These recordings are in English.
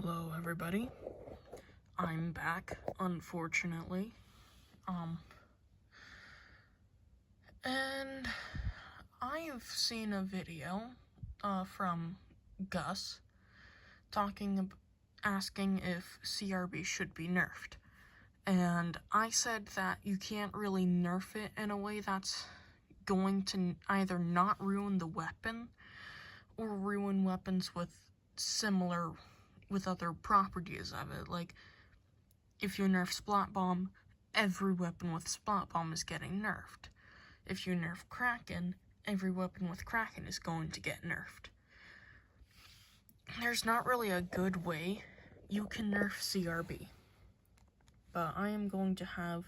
Hello everybody, I'm back, unfortunately, and I've seen a video, from Gus, asking if CRB should be nerfed, and I said that you can't really nerf it in a way that's going to either not ruin the weapon, or ruin weapons with other properties of it. Like, if you nerf Splat Bomb, every weapon with Splat Bomb is getting nerfed. If you nerf Kraken, every weapon with Kraken is going to get nerfed. There's not really a good way you can nerf CRB. But I am going to have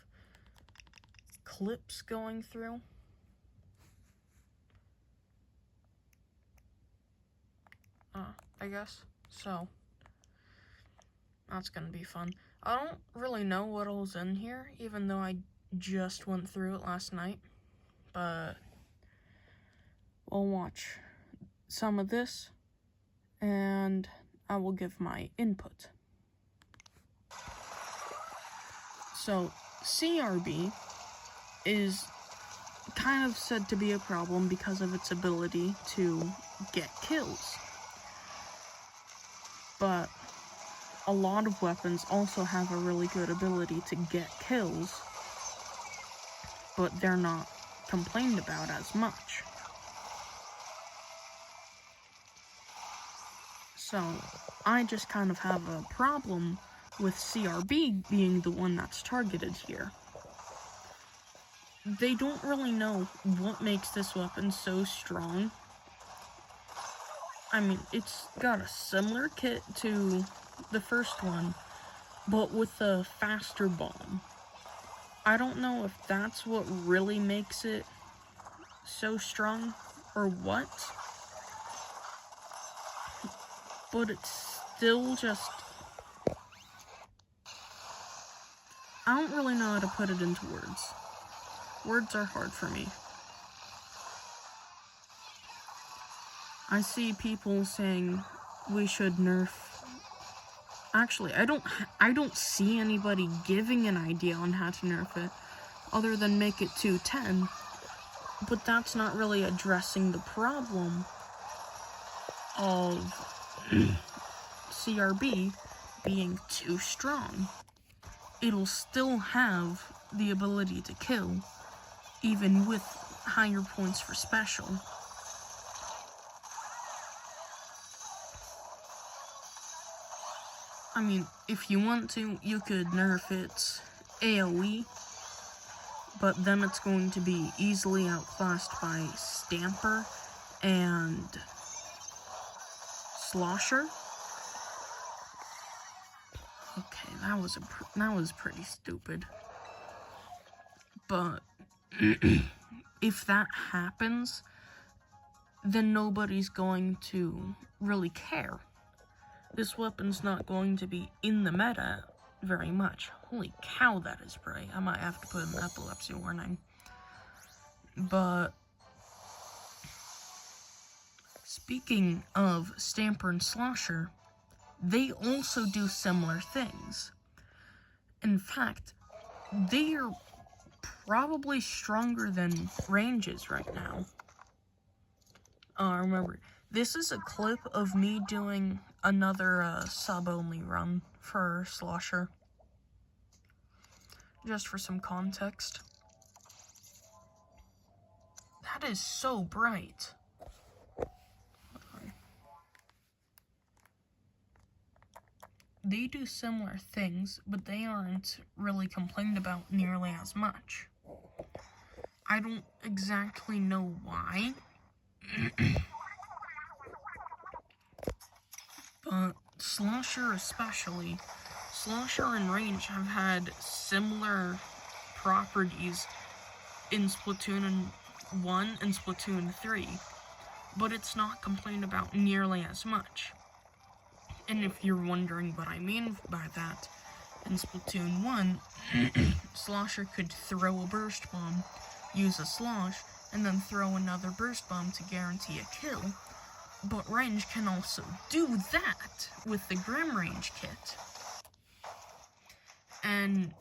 clips going through. I guess. So, that's gonna be fun. I don't really know what all's in here, even though I just went through it last night. But we'll watch some of this, and I will give my input. So, CRB is kind of said to be a problem because of its ability to get kills. But a lot of weapons also have a really good ability to get kills, but they're not complained about as much. So, I just kind of have a problem with CRB being the one that's targeted here. They don't really know what makes this weapon so strong. I mean, it's got a similar kit to the first one, but with a faster bomb. I don't know if that's what really makes it so strong or what, but it's still just, I don't really know how to put it into words. Words are hard for me. I see people saying we should nerf. Actually, I don't see anybody giving an idea on how to nerf it, other than make it 210. But that's not really addressing the problem of CRB being too strong. It'll still have the ability to kill, even with higher points for special. I mean, if you want to, you could nerf its AoE, but then it's going to be easily outclassed by Stamper and Slosher. Okay, that was pretty stupid. But if that happens, then nobody's going to really care. This weapon's not going to be in the meta very much. Holy cow, that is bright. I might have to put an epilepsy warning. But speaking of Stamper and Slosher, they also do similar things. In fact, they are probably stronger than ranges right now. Remember, this is a clip of me doing another sub-only run for Slosher. Just for some context. That is so bright. They do similar things, but they aren't really complained about nearly as much. I don't exactly know why. But Slosher especially, Slosher and range have had similar properties in Splatoon 1 and Splatoon 3, but it's not complained about nearly as much. And if you're wondering what I mean by that, in Splatoon 1, Slosher could throw a burst bomb, use a slosh, and then throw another burst bomb to guarantee a kill. But range can also do that with the Grim Range kit. And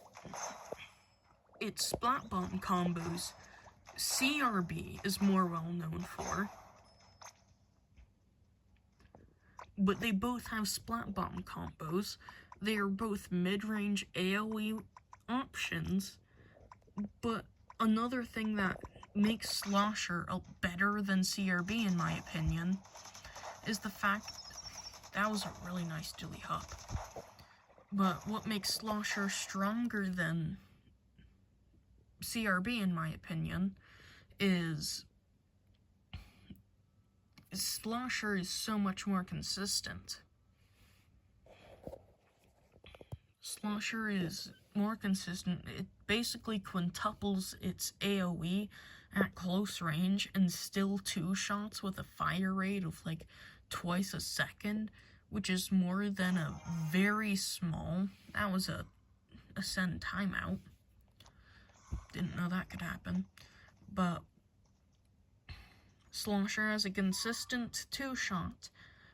its Splat Bomb combos, CRB is more well known for. But they both have Splat Bomb combos. They are both mid-range AoE options. But another thing that makes Slosher better than CRB, in my opinion, is the fact that was a really nice dilly hop. But what makes Slosher stronger than CRB, in my opinion, is Slosher is so much more consistent. Slosher is more consistent. It basically quintuples its AoE at close range and still 2-shots with a fire rate of like twice a second, which is more than a very small. That was a Ascend timeout. Didn't know that could happen. But Slosher has a consistent 2-shot,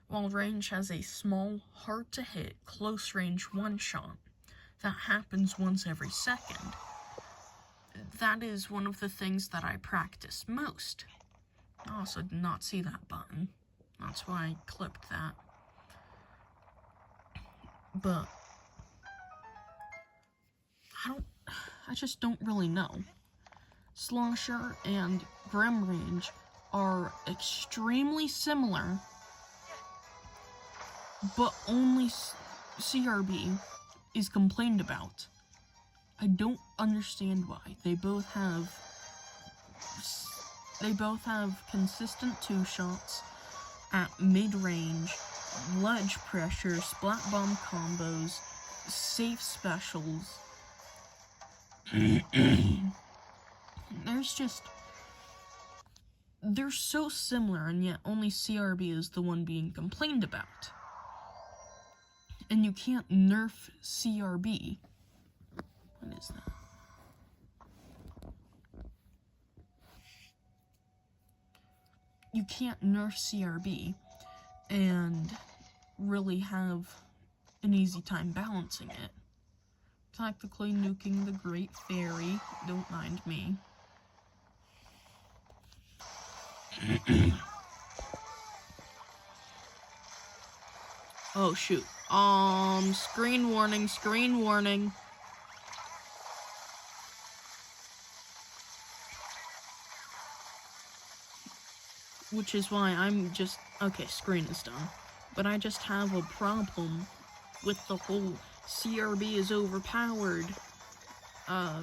while range has a small, hard-to-hit, close-range 1-shot that happens once every second. That is one of the things that I practice most. I also did not see that button. That's why I clipped that. But I just don't really know. Slosher and Grim Range are extremely similar, but only CRB is complained about. I don't understand why. They both have consistent 2-shots at mid-range, ledge pressure, splat bomb combos, safe specials. They're so similar, and yet only CRB is the one being complained about. And you can't nerf CRB. What is that? You can't nerf CRB and really have an easy time balancing it. Tactically nuking the Great Fairy. Don't mind me. Oh shoot. Screen warning, screen warning. Which is why I'm just... Okay, screen is done. But I just have a problem with the whole CRB is overpowered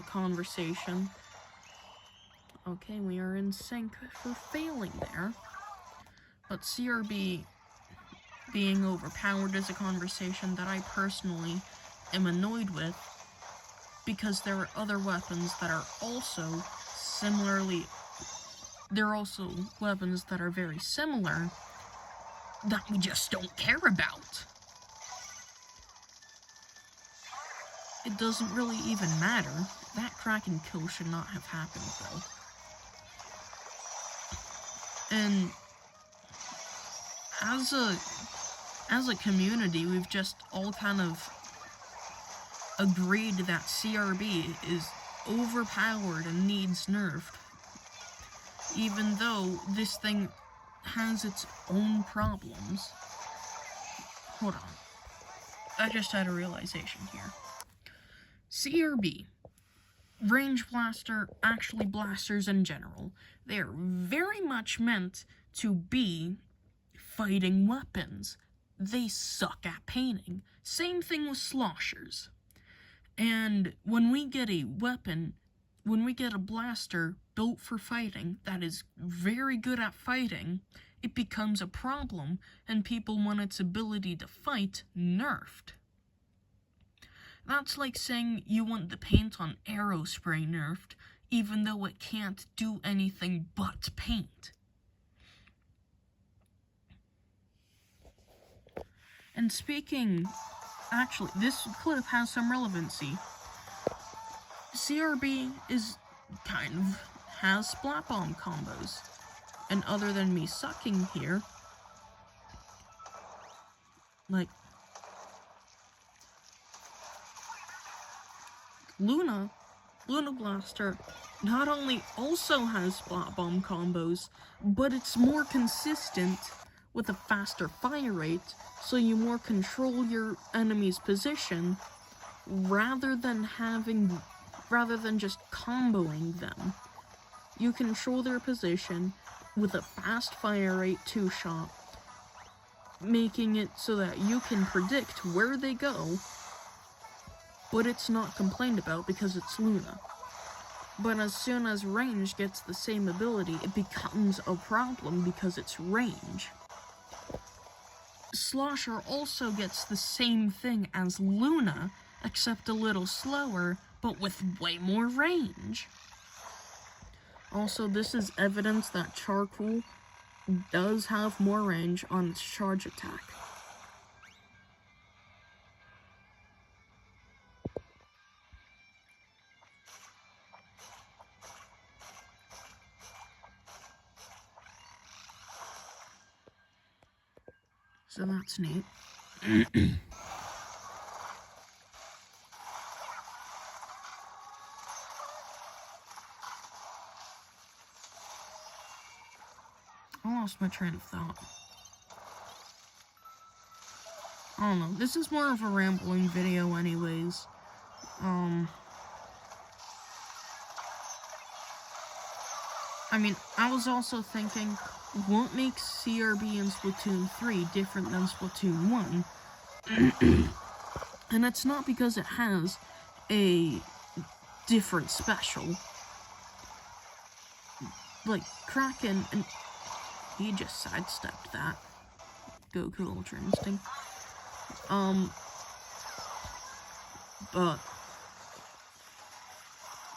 conversation. Okay, we are in sync for failing there. But CRB being overpowered is a conversation that I personally am annoyed with, because there are other weapons that are also similarly... There are also weapons that are very similar that we just don't care about. It doesn't really even matter. That Kraken kill should not have happened, though. And as a community, we've just all kind of agreed that CRB is overpowered and needs nerfed, even though this thing has its own problems. Hold on. I just had a realization here. CRB, range blaster, actually blasters in general, they are very much meant to be fighting weapons. They suck at painting. Same thing with sloshers. And when we get a weapon, when we get a blaster built for fighting that is very good at fighting, it becomes a problem, and people want its ability to fight nerfed. That's like saying you want the paint on Aerospray nerfed, even though it can't do anything but paint. And speaking... Actually, this clip has some relevancy. CRB is kind of... has splat bomb combos. And other than me sucking here, Like, Luna Blaster not only also has Splat Bomb combos, but it's more consistent with a faster fire rate, so you more control your enemy's position rather than just comboing them. You control their position with a fast fire rate 2-shot, making it so that you can predict where they go, but it's not complained about because it's Luna. But as soon as range gets the same ability, it becomes a problem because it's range. Slosher also gets the same thing as Luna, except a little slower, but with way more range. Also, this is evidence that Charcoal does have more range on its charge attack. So that's neat. I lost my train of thought. I don't know. This is more of a rambling video anyways. I mean, I was also thinking, what makes CRB in Splatoon 3 different than Splatoon 1? And it's not because it has a different special. Like, Kraken, and he just sidestepped that. Goku Ultra Instinct. But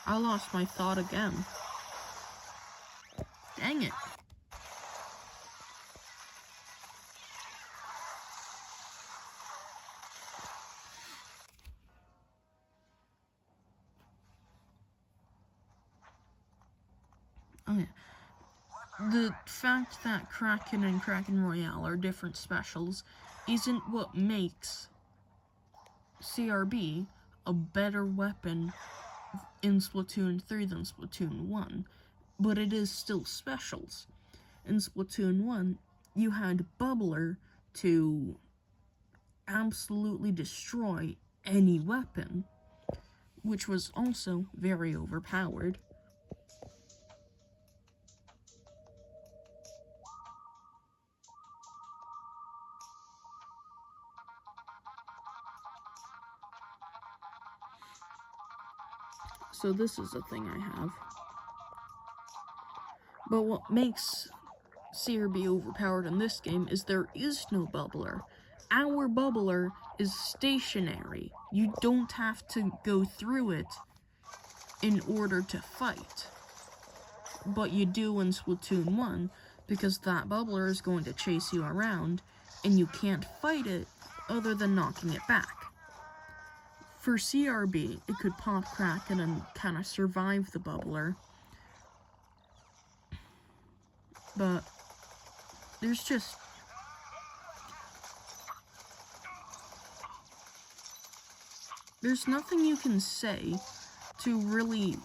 I lost my thought again. Dang it. Okay. The fact that Kraken and Kraken Royale are different specials isn't what makes CRB a better weapon in Splatoon 3 than Splatoon 1, but it is still specials. In Splatoon 1, you had Bubbler to absolutely destroy any weapon, which was also very overpowered. So this is a thing I have. But what makes CRB overpowered in this game is there is no Bubbler. Our Bubbler is stationary. You don't have to go through it in order to fight. But you do in Splatoon 1, because that Bubbler is going to chase you around, and you can't fight it other than knocking it back. For CRB, it could pop Kraken and kind of survive the Bubbler. But there's nothing you can say to really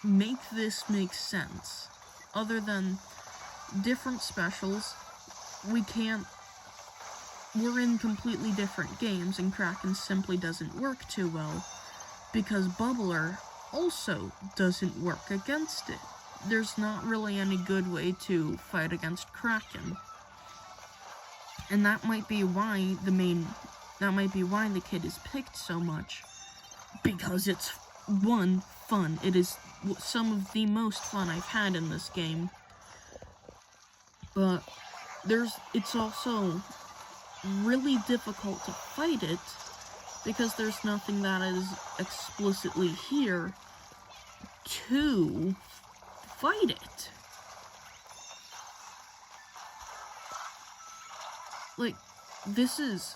make this make sense, other than different specials. We're in completely different games, and Kraken simply doesn't work too well, because Bubbler also doesn't work against it. There's not really any good way to fight against Kraken. And that might be why the kid is picked so much, because it's, one, fun. It is some of the most fun I've had in this game. But it's also really difficult to fight it, because there's nothing that is explicitly here to fight it. Like, this is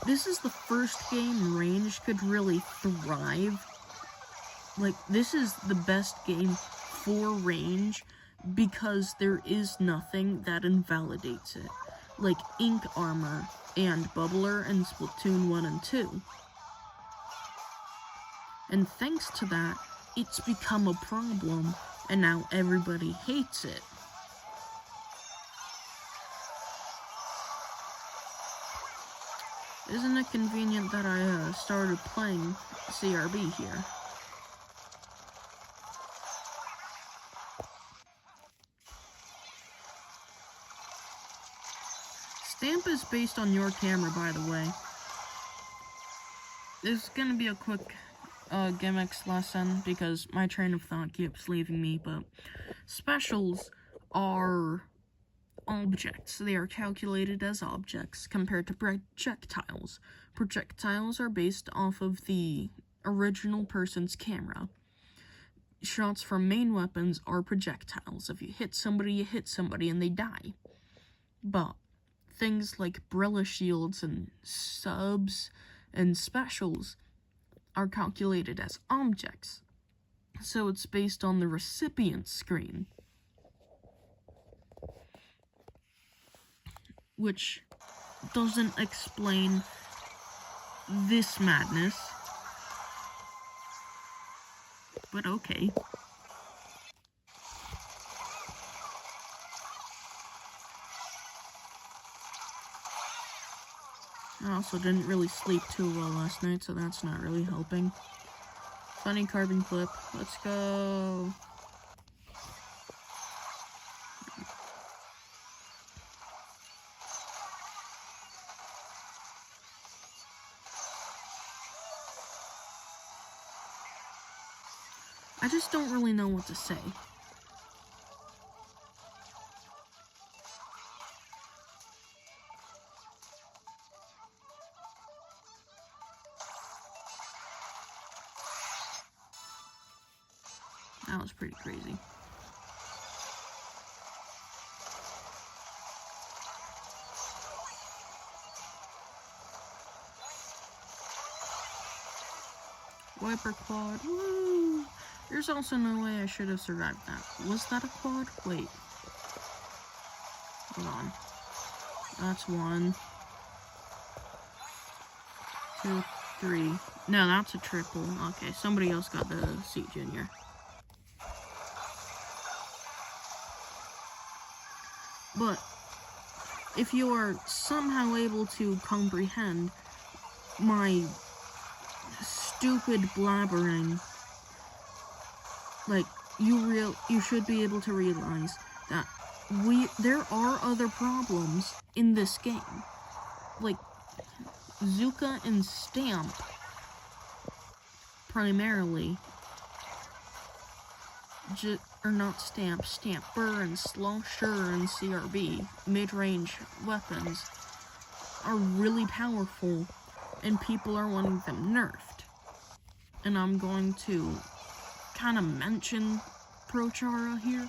the first game range could really thrive. Like, this is the best game for range, because there is nothing that invalidates it, like ink armor and bubbler in Splatoon 1 and 2. And thanks to that, it's become a problem, and now everybody hates it. Isn't it convenient that I started playing CRB here? Stamp is based on your camera, by the way. This is gonna be a quick gimmicks lesson because my train of thought keeps leaving me, but specials are objects. They are calculated as objects compared to projectiles. Projectiles are based off of the original person's camera. Shots from main weapons are projectiles. If you hit somebody and they die. But things like Brella shields and subs and specials are calculated as objects. So it's based on the recipient's screen. Which doesn't explain this madness. But okay. I also didn't really sleep too well last night, so that's not really helping. Funny carbon clip. Let's go. I just don't really know what to say. That was pretty crazy. Wiper quad, woo! There's also no way I should have survived that. Was that a quad? Wait. Hold on. That's 1, 2, 3. No, that's a triple. Okay, somebody else got the C Junior. But if you are somehow able to comprehend my stupid blabbering, like, you should be able to realize that there are other problems in this game. Like, Zooka and Stamp, primarily, or not Stamp, Stamper and Slosher and CRB, mid-range weapons, are really powerful, and people are wanting them nerfed. And I'm going to kind of mention Prochara here.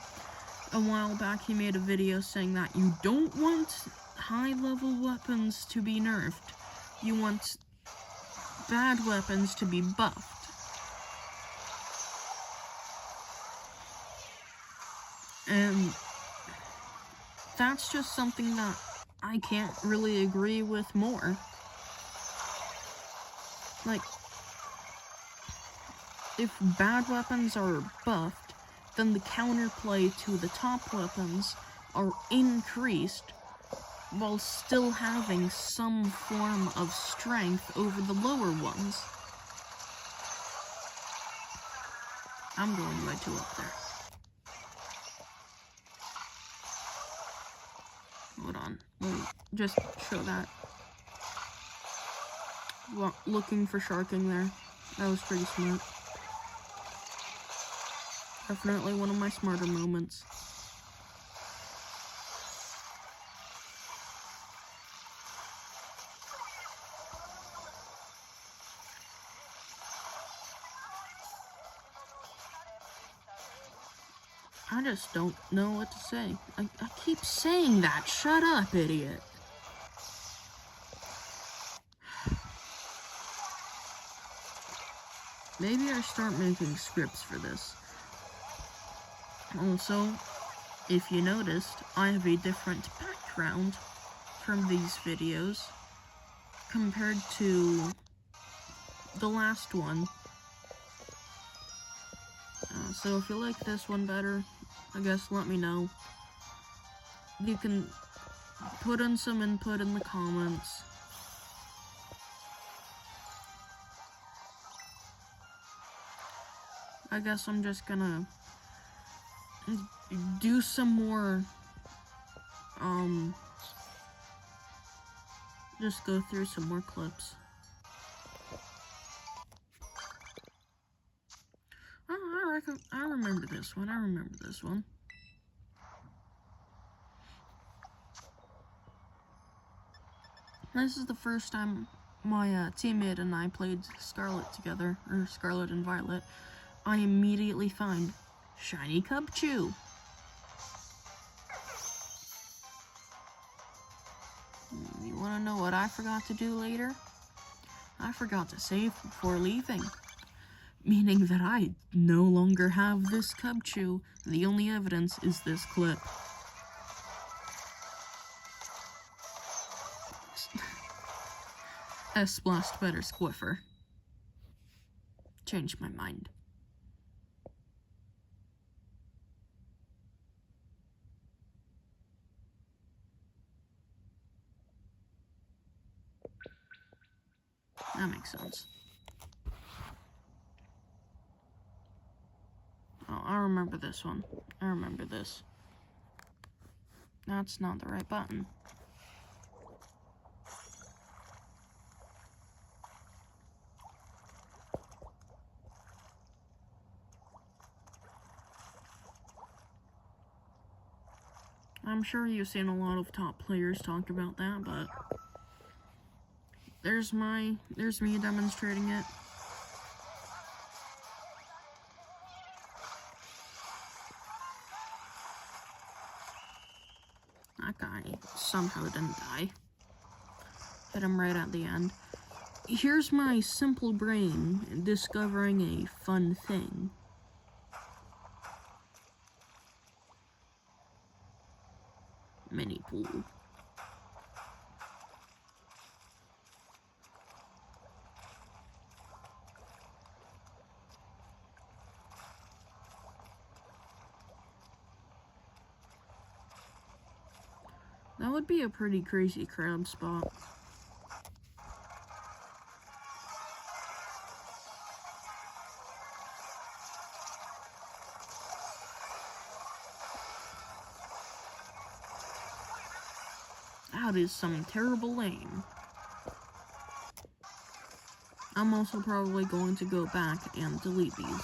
A while back he made a video saying that you don't want high-level weapons to be nerfed. You want bad weapons to be buffed. And that's just something that I can't really agree with more. Like, if bad weapons are buffed, then the counterplay to the top weapons are increased while still having some form of strength over the lower ones. I'm going way too up there. Hold on, let me just show that. Well, looking for sharking there. That was pretty smart. Definitely one of my smarter moments. I just don't know what to say. I keep saying that. Shut up, idiot. Maybe I start making scripts for this. Also, if you noticed, I have a different background from these videos compared to the last one. So if you like this one better, I guess let me know. You can put in some input in the comments. I guess I'm just gonna do some more, just go through some more clips. Oh, I remember this one. This is the first time my teammate and I played Scarlet together, or Scarlet and Violet. I immediately find Shiny Cubchoo. You wanna know what I forgot to do later? I forgot to save before leaving. Meaning that I no longer have this Cubchoo. The only evidence is this clip. S-Blast better Squiffer. Changed my mind. That makes sense. Oh, I remember this one. I remember this. That's not the right button. I'm sure you've seen a lot of top players talk about that, but there's me demonstrating it. That guy somehow didn't die. Hit him right at the end. Here's my simple brain discovering a fun thing. Mini pool. That would be a pretty crazy crab spot. That is some terrible aim. I'm also probably going to go back and delete these.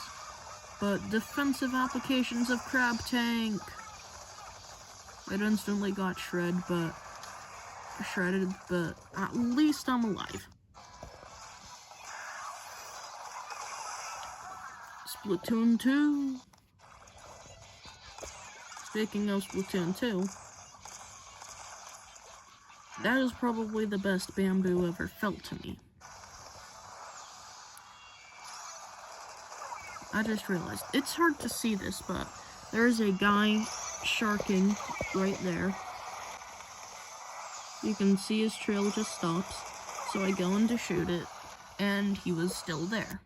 But defensive applications of Crab Tank. It instantly got shredded, but at least I'm alive. Splatoon 2. Speaking of Splatoon 2, that is probably the best bamboo ever felt to me. I just realized, it's hard to see this, but there's a guy sharking right there. You can see his trail just stops, so I go in to shoot it, and he was still there.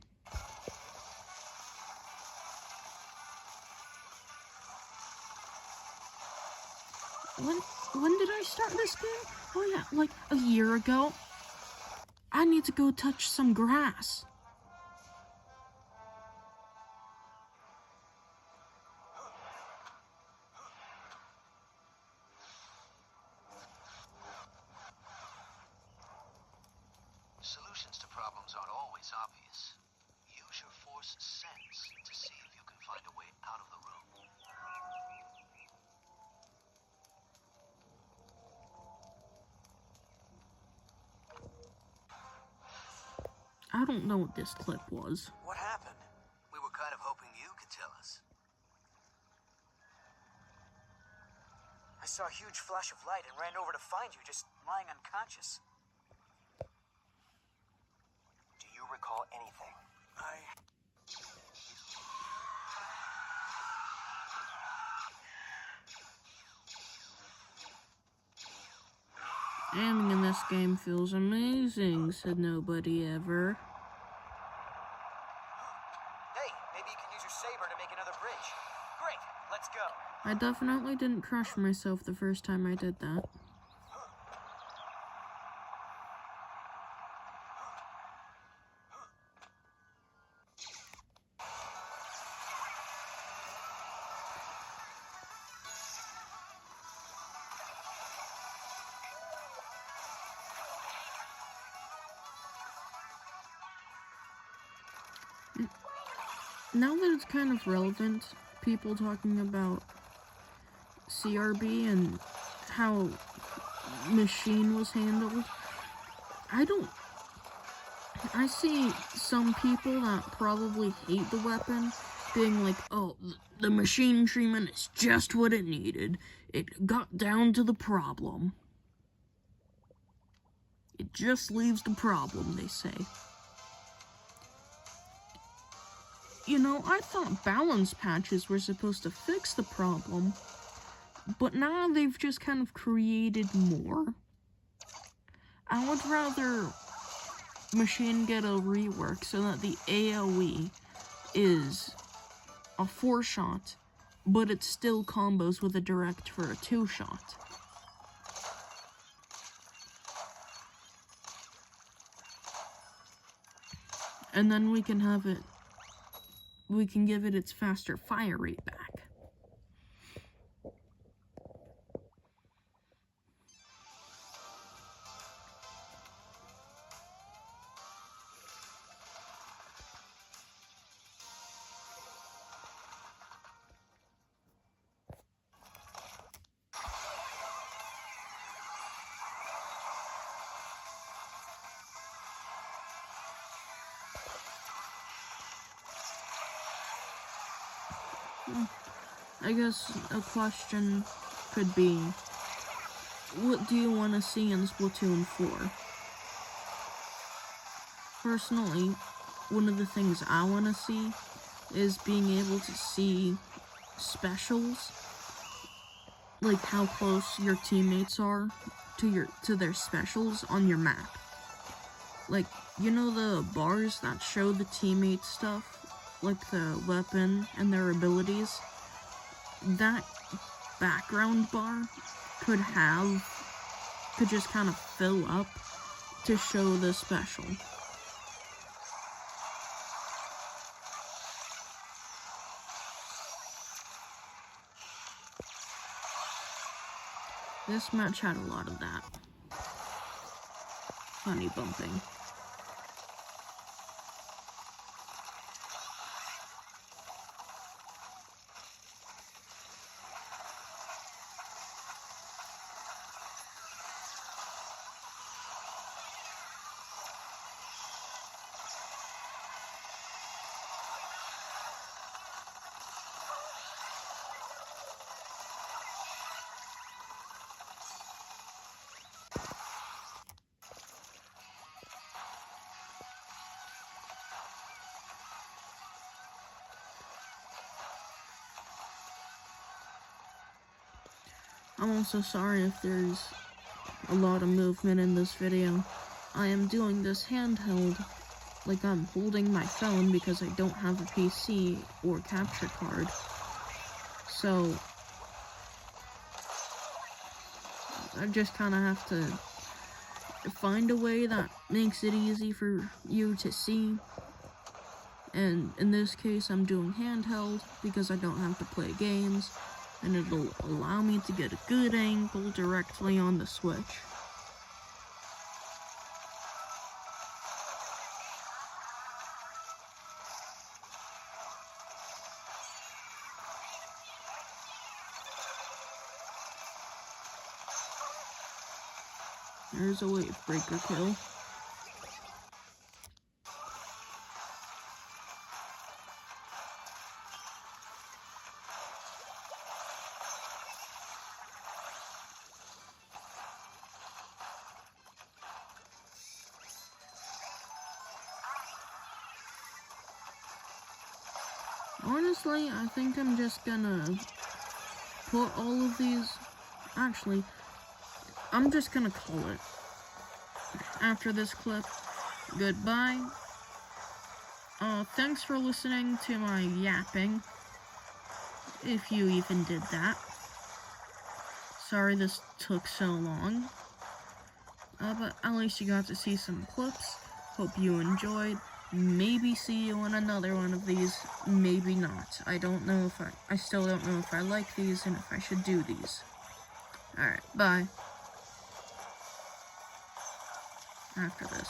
When did I start this game? Oh yeah, like a year ago. I need to go touch some grass. Solutions to problems aren't always obvious. Use your force sense to see if you can find a way out of the room. I don't know what this clip was. What happened? We were kind of hoping you could tell us. I saw a huge flash of light and ran over to find you, just lying unconscious. Do you recall anything? Aiming in this game feels amazing, said nobody ever. Hey, maybe you can use your saber to make another bridge. Great, let's go. I definitely didn't crush myself the first time I did that. Now that it's kind of relevant, people talking about CRB and how machine was handled, I see some people that probably hate the weapon being like, oh, the machine treatment is just what it needed. It got down to the problem. It just leaves the problem, they say. You know, I thought balance patches were supposed to fix the problem, but now they've just kind of created more. I would rather machine get a rework so that the AoE is a 4-shot, but it still combos with a direct for a 2-shot. And then we can give it its faster fire rate back. I guess a question could be, what do you want to see in Splatoon 4? Personally, one of the things I want to see is being able to see specials, like how close your teammates are to their specials on your map. Like, you know the bars that show the teammate stuff, like the weapon and their abilities? That background bar could just kind of fill up to show the special. This match had a lot of that. Funny bumping. I'm also sorry if there's a lot of movement in this video. I am doing this handheld, like I'm holding my phone because I don't have a PC or capture card. So, I just kind of have to find a way that makes it easy for you to see. And in this case, I'm doing handheld because I don't have to play games, and it'll allow me to get a good angle directly on the Switch. There's a wave breaker kill. Honestly, I think I'm just gonna put all of these... Actually, I'm just gonna call it. After this clip, goodbye. Thanks for listening to my yapping, if you even did that. Sorry this took so long. But at least you got to see some clips. Hope you enjoyed. Maybe see you in another one of these. Maybe not. I still don't know if I like these and if I should do these. Alright, bye. After this.